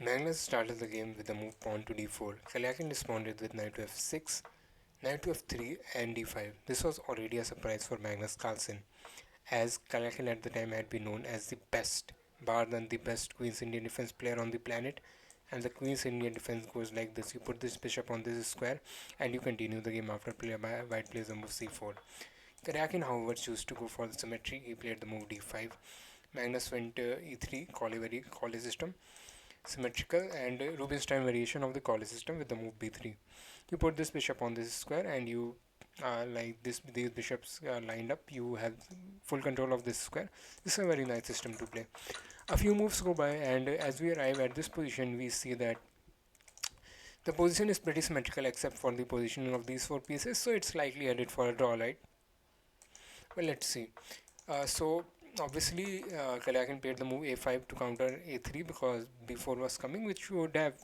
Magnus started the game with the move pawn to d4. Kalyakin responded with knight to f6, knight to f3 and d5. This was already a surprise for Magnus Carlsen, as Kalyakin at the time had been known as the best, bar none the best Queen's Indian defense player on the planet. And the Queen's Indian defense goes like this: you put this bishop on this square and you continue the game after white plays the move c4. Karyakin, however, chose to go for the symmetry. He played the move d5. Magnus went e3, Collet system, symmetrical, and Rubinstein variation of the Collet system with the move b3. You put this bishop on this square, and you like this. These bishops lined up. You have full control of this square. This is a very nice system to play. A few moves go by, and as we arrive at this position, we see that the position is pretty symmetrical except for the positioning of these four pieces. So it's likely headed for a draw, right? Well, let's see. So obviously, Kalyakin played the move a5 to counter a3 because b4 was coming, which would have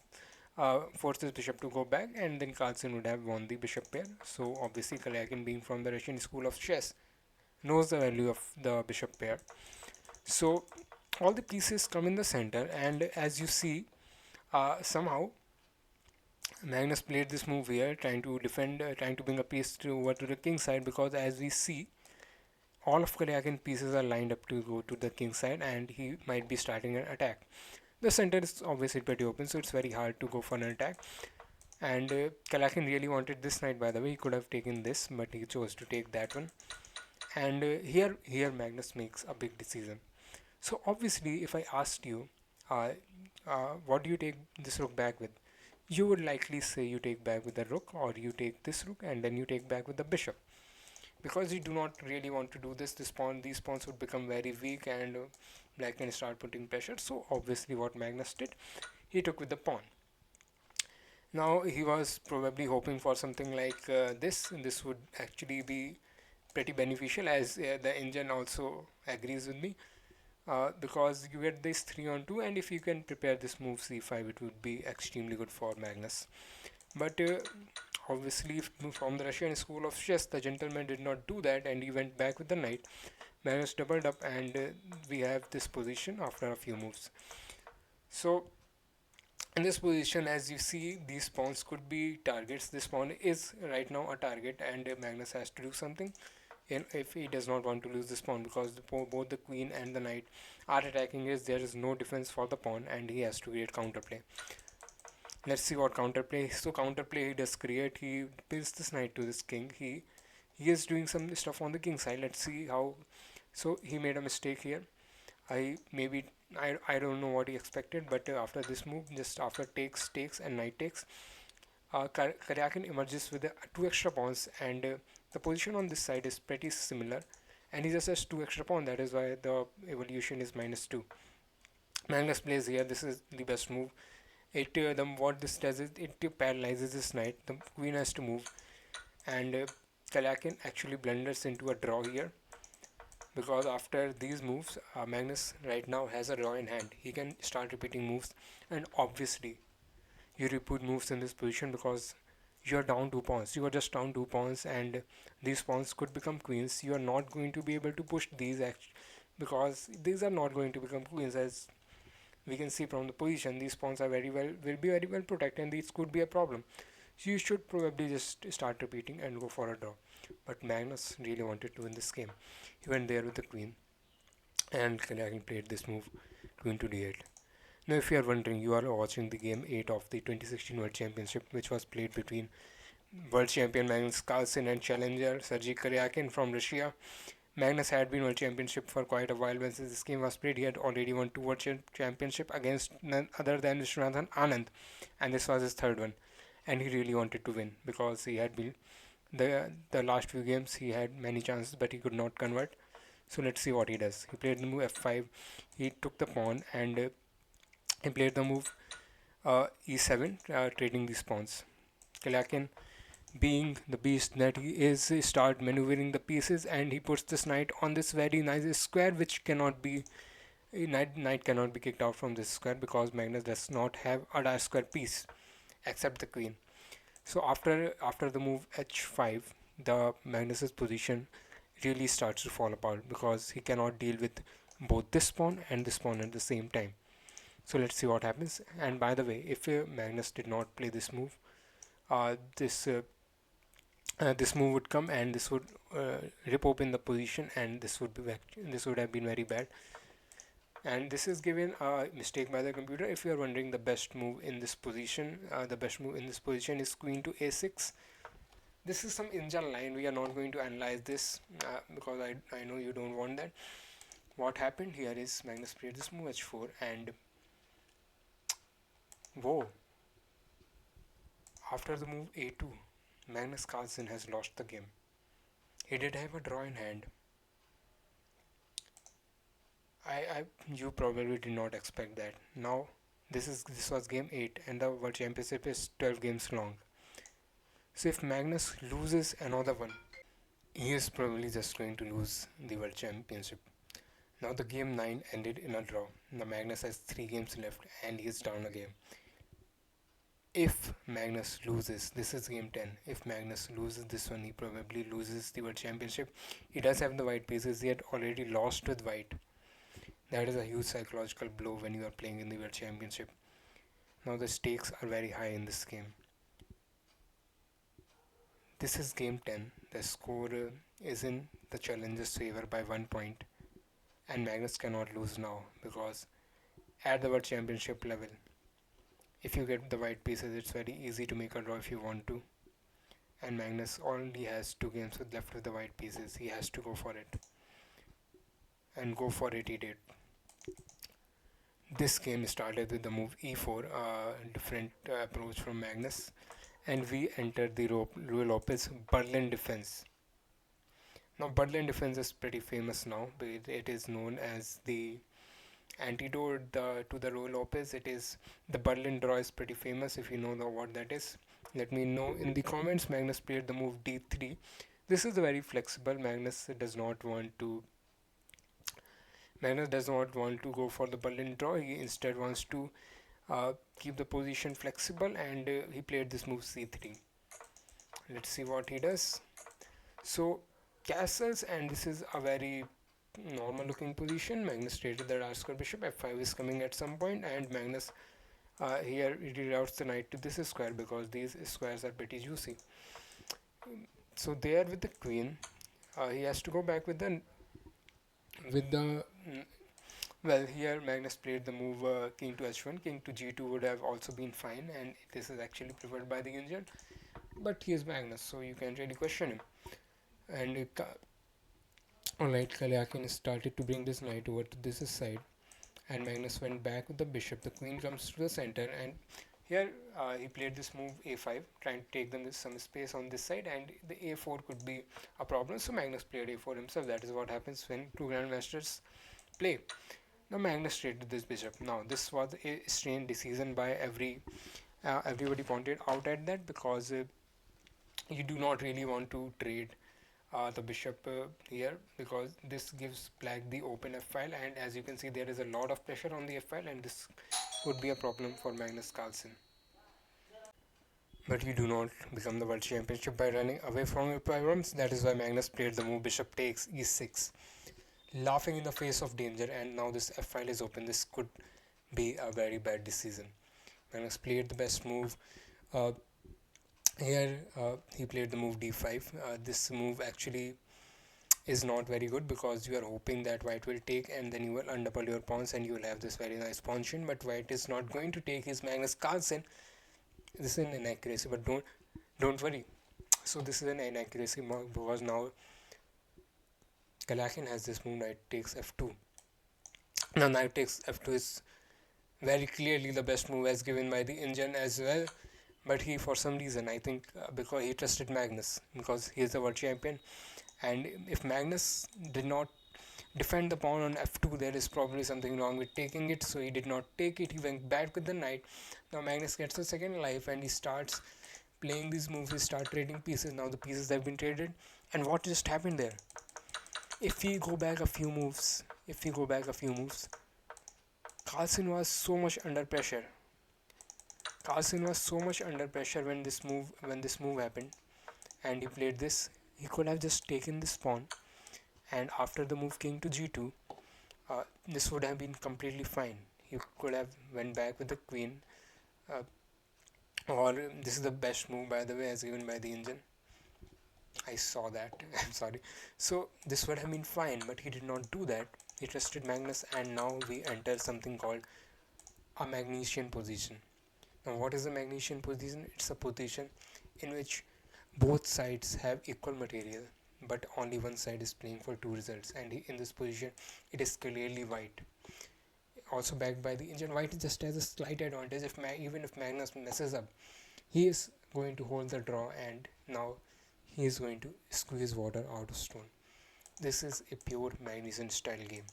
forced his bishop to go back, and then Carlsen would have won the bishop pair. So obviously, Kalyakin, being from the Russian school of chess, knows the value of the bishop pair. So all the pieces come in the center, and as you see, somehow Magnus played this move here, trying to defend, trying to bring a piece over to the king side, because as we see, all of Karyakin pieces are lined up to go to the king side, and he might be starting an attack. The center is obviously pretty open, so it's very hard to go for an attack. And Kalyakin really wanted this knight, by the way. He could have taken this, but he chose to take that one. And here Magnus makes a big decision. So obviously, if I asked you, what do you take this rook back with? You would likely say you take back with the rook, or you take this rook and then you take back with the bishop. Because you do not really want to do these pawns would become very weak, and black can start putting pressure. So obviously, what Magnus did, he took with the pawn. Now he was probably hoping for something like this. This would actually be pretty beneficial, as the engine also agrees with me, because you get this 3 on 2, and if you can prepare this move c5, it would be extremely good for Magnus. But obviously, from the Russian school of chess, the gentleman did not do that, and he went back with the knight. Magnus doubled up, and we have this position after a few moves. So in this position, as you see, these pawns could be targets. This pawn is right now a target, and Magnus has to do something if he does not want to lose this pawn, because both the queen and the knight are attacking his. There is no defense for the pawn, and he has to create counterplay. Let's see what counterplay. So counterplay he does create. He pins this knight to this king. He is doing some stuff on the king side. Let's see how. So he made a mistake here. I don't know what he expected, but after this move, just after takes and knight takes, Karyakin emerges with two extra pawns, and the position on this side is pretty similar, and he just has two extra pawns. That is why the evolution is -2. Magnus plays here. This is the best move. What this does is it paralyzes this knight. The queen has to move, and Kalyakin actually blunders into a draw here, because after these moves, Magnus right now has a draw in hand. He can start repeating moves, and obviously you repeat moves in this position because you are down 2 pawns. You are just down 2 pawns, and these pawns could become queens. You are not going to be able to push these because these are not going to become queens, as we can see from the position. These pawns are will be very well protected, and these could be a problem. So you should probably just start repeating and go for a draw. But Magnus really wanted to win this game. He went there with the queen, and Kalyakin played this move, queen to d8. Now, if you are wondering, you are watching the game 8 of the 2016 World Championship, which was played between world champion Magnus Carlsen and challenger Sergei Karyakin from Russia. Magnus had been world championship for quite a while. When this game was played, he had already won 2 world championship against none other than Vishwanathan Anand, and this was his third one. And he really wanted to win because he had been the last few games he had many chances, but he could not convert. So let's see what he does. He played the move f5. He took the pawn, and he played the move e7, trading these pawns. Kalyakin, being the beast that he is, start maneuvering the pieces, and he puts this knight on this very nice square, which cannot be knight cannot be kicked out from this square because Magnus does not have a dark square piece except the queen. So after the move h5, the Magnus's position really starts to fall apart because he cannot deal with both this pawn and this pawn at the same time. So let's see what happens. And by the way, if Magnus did not play this move, this this move would come and this would rip open the position, and this would have been very bad. And this is given a mistake by the computer. If you are wondering the best move in this position, the best move in this position is queen to a6. This is some Inja line. We are not going to analyze this because I know you don't want that. What happened here is Magnus played this move h4, and whoa, after the move a2, Magnus Carlsen has lost the game. He did have a draw in hand. You probably did not expect that. Now this was game 8 and the World Championship is 12 games long. So if Magnus loses another one, he is probably just going to lose the World Championship. Now the game 9 ended in a draw. Now Magnus has 3 games left and he is down a game. If Magnus loses, this is game 10. If Magnus loses this one, he probably loses the World Championship. He does have the white pieces. He had already lost with white. That is a huge psychological blow when you are playing in the World Championship. Now the stakes are very high in this game. This is game 10. The score is in the challenger's favor by 1 point. And Magnus cannot lose now because at the World Championship level, if you get the white pieces, it's very easy to make a draw if you want to. And Magnus only has 2 games left with the white pieces. He has to go for it. And go for it he did. This game started with the move e4, a different approach from Magnus. And we entered the Ruy Lopez Berlin defense. Now Berlin defense is pretty famous now. It is known as the antidote to the Ruy Lopez. It is the Berlin draw is pretty famous. If you know what that is, let me know in the comments. Magnus played the move d3. This is very flexible. Magnus does not want to go for the Berlin draw. He instead wants to keep the position flexible, and he played this move c3. Let's see what he does. So castles, and this is a very normal looking position. Magnus stated that our bishop f5 is coming at some point, and Magnus here reroutes the knight to this square because these squares are pretty juicy. So there with the queen, he has to go back with the well, here Magnus played the move king to h1. King to g2 would have also been fine, and this is actually preferred by the Indian, but he is Magnus, so you can't really question him. And alright, Kalyakin started to bring this knight over to this side, and Magnus went back with the bishop. The queen comes to the center, and here he played this move a5, trying to take them some space on this side, and the a4 could be a problem. So Magnus played a4 himself. That is what happens when two grandmasters play. Now Magnus traded this bishop. Now this was a strange decision by everybody pointed out at that, because you do not really want to trade the bishop here, because this gives black the open f file, and as you can see there is a lot of pressure on the f file, and this would be a problem for Magnus Carlsen. But you do not become the world championship by running away from your problems. That is why Magnus played the move bishop takes e6, laughing in the face of danger, and now this f file is open. This could be a very bad decision. Magnus played the best move. Here he played the move d5. This move actually is not very good, because you are hoping that white will take, and then you will undouble your pawns and you will have this very nice pawn chain, but white is not going to take his Magnus Carlsen. This is an inaccuracy, but don't worry. So this is an inaccuracy because now Kalyakin has this move knight takes f2. Now knight takes f2 is very clearly the best move as given by the Indian as well, but he, for some reason, I think because he trusted Magnus, because he is the world champion, and if Magnus did not defend the pawn on f2, there is probably something wrong with taking it, so he did not take it. He went back with the knight. Now Magnus gets a second life, and he starts playing these moves. He starts trading pieces. Now the pieces have been traded, and what just happened there? If we go back a few moves, Carlsen was so much under pressure. When this move happened, and he played this. He could have just taken this pawn, and after the move king to g2, this would have been completely fine. you could have went back with the queen, uh, or this is the best move by the way as given by the engine. I saw that. I'm sorry. So this would have been fine, but he did not do that. He trusted Magnus, and now we enter something called a Magnesian position. Now, what is a Magnesian position? It's a position in which both sides have equal material, but only one side is playing for two results. And in this position, it is clearly white. Also backed by the engine, white just has a slight advantage. Even if Magnus messes up, he is going to hold the draw, and now he is going to squeeze water out of stone. This is a pure Magnesian style game.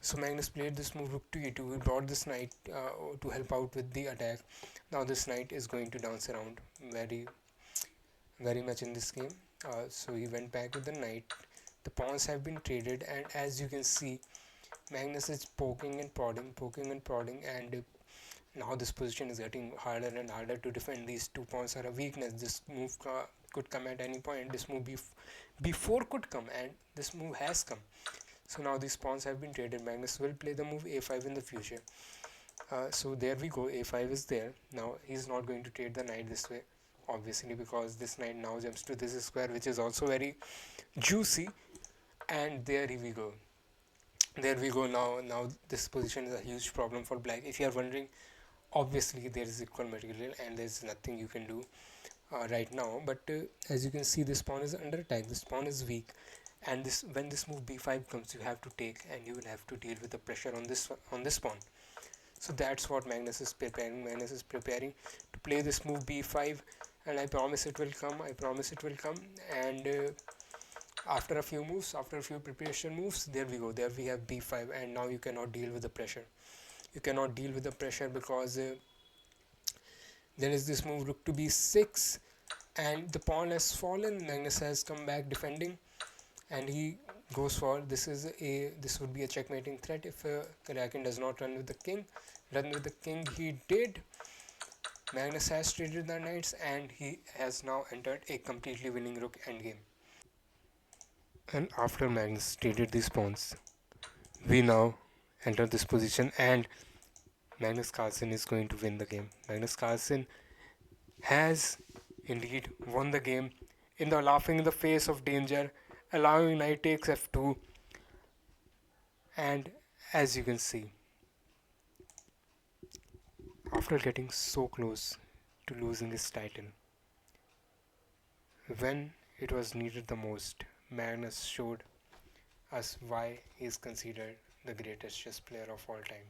So Magnus played this move rook to e2. He brought this knight to help out with the attack. Now this knight is going to dance around very much in this game. So he went back with the knight. The pawns have been traded, and as you can see, Magnus is poking and prodding, and now this position is getting harder and harder to defend. These two pawns are a weakness. This move could come at any point. This move b4 could come, and this move has come. So now these pawns have been traded. Magnus will play the move a5 in the future. So there we go, a5 is there. Now he's not going to trade the knight this way, obviously, because this knight now jumps to this square, which is also very juicy. And there we go. There we go. Now this position is a huge problem for black. If you are wondering, obviously there is equal material and there is nothing you can do right now. But as you can see, this pawn is under attack. This pawn is weak, and this when this move b5 comes, you have to take, and you will have to deal with the pressure on this pawn. So that's what Magnus is preparing. Magnus is preparing to play this move b5, and I promise it will come. I promise it will come. And after a few moves, after a few preparation moves, there we go. There we have b5, and now you cannot deal with the pressure. You cannot deal with the pressure because there is this move rook to b6, and the pawn has fallen. Magnus has come back defending, and he goes for this would be a checkmating threat if Karyakin does not run with the king. Run with the king he did. Magnus has traded the knights, and he has now entered a completely winning rook endgame. And after Magnus traded these pawns, we now enter this position, and Magnus Carlsen is going to win the game. Magnus Carlsen has indeed won the game in the laughing in the face of danger, allowing knight takes f2, and as you can see, after getting so close to losing his title, when it was needed the most, Magnus showed us why he is considered the greatest chess player of all time.